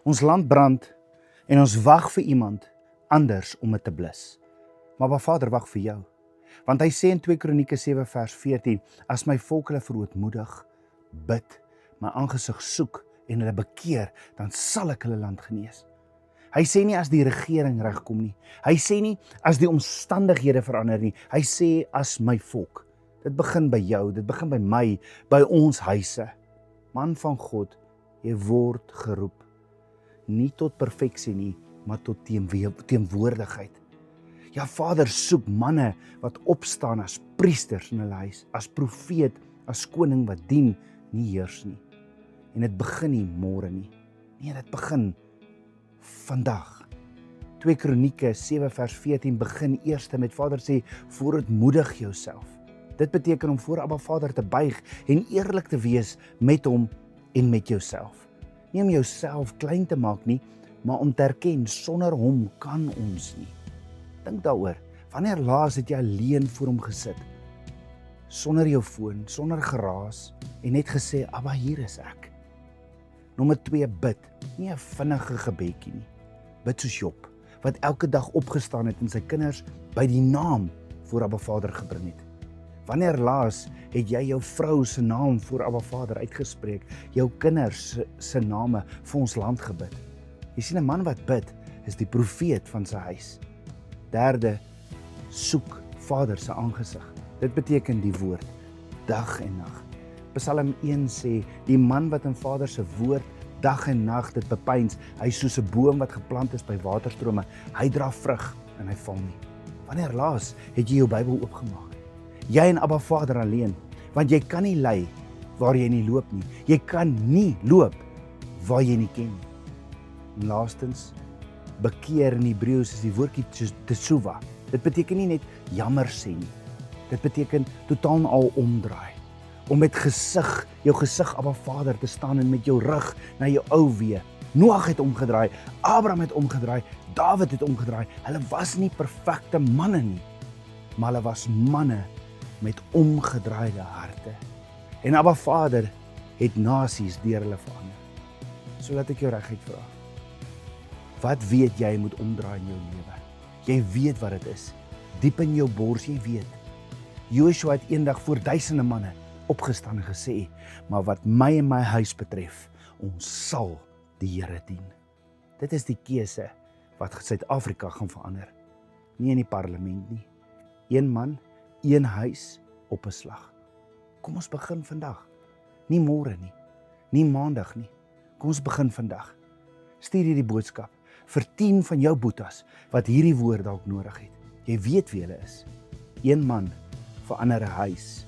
Ons land brand en ons wag vir iemand anders om dit te blus. Maar Abba Vader wag vir jou. Want hy sê in 2 Kronieke 7 vers 14, as my volk hulle verootmoedig, bid, my aangesig soek en hulle bekeer, dan sal ek hulle land genees. Hy sê nie as die regering regkom nie. Hy sê nie as die omstandighede verander nie. Hy sê as my volk. Dit begin by jou, dit begin by my, by ons huise. Man van God, jy word geroep. Nie tot perfeksie nie, maar tot teenwoordigheid. Ja, Vader soek manne wat opstaan as priesters in hulle huis, as profeet, as koning wat dien, nie heers nie. En dit begin nie môre nie. Nee, dit begin vandag. 2 Kronieke 7 vers 14 begin eers met Vader sê, verootmoedig jouself. Dit beteken om voor Abba Vader te buig en eerlik te wees met hom en met jouself. Nie om jouself klein te maak nie, maar om te erken, sonder hom kan ons nie. Dink daaroor, wanneer laas het jy alleen voor hom gesit? Sonder jou foon, sonder geraas en net gesê, Abba, hier is ek. Nommer 2, bid. Nie 'n vinnige gebedjie nie. Bid soos Job, wat elke dag opgestaan het en sy kinders by die naam voor Abba Vader gebring het. Wanneer laas het jy jou vrou se naam voor Abba Vader uitgespreek, jou kinders se name vir ons land gebid? Jy sien, 'n man wat bid, is die profeet van sy huis. 3, soek Vader se aangesig. Dit beteken die woord, dag en nag. Psalm 1 sê, die man wat in Vader se woord dag en nag dit bepeins, hy is soos 'n boom wat geplant is by waterstrome. Hy dra vrug en hy val nie. Wanneer laas het jy jou Bybel oopgemaak? Jy en Abba Vader alleen, want jy kan nie lei waar jy nie loop nie. Jy kan nie loop waar jy nie ken nie. En laastens, bekeer in Hebreëus is die woordjie teshuva. Dit beteken nie net jammer sê nie. Dit beteken totaal en al omdraai. Om met jou gesig Abba Vader te staan en met jou rug na jou ou wee. Noag het omgedraai, Abraham het omgedraai, Dawid het omgedraai. Hulle was nie perfekte manne nie, maar hulle was manne met omgedraaide harte. En Abba Vader het nasies deur hulle verander. So laat ek jou reguit vra. Wat weet jy moet omdraai in jou lewe? Jy weet wat dit is. Diep in jou bors, jy weet. Joshua het eendag voor duisende manne opgestaan en gesê, maar wat my en my huis betref, ons sal die Here dien. Dit is die keuse wat Suid-Afrika gaan verander. Nie in die parlement nie. Een man, een huis op 'n slag. Kom ons begin vandag. Nie môre nie. Nie maandag nie. Kom ons begin vandag. Stuur hierdie boodskap vir 10 van jou boetas wat hierdie woord dalk nodig het. Jy weet wie hulle is. Een man verander 'n huis.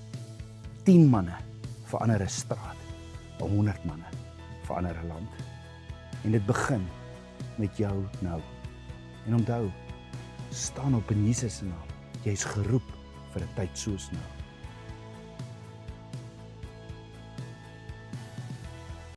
10 manne verander 'n straat. 100 manne verander 'n land. En dit begin met jou nou. En onthou, staan op in Jesus se naam. Jy is geroep vir 'n tyd soos nou.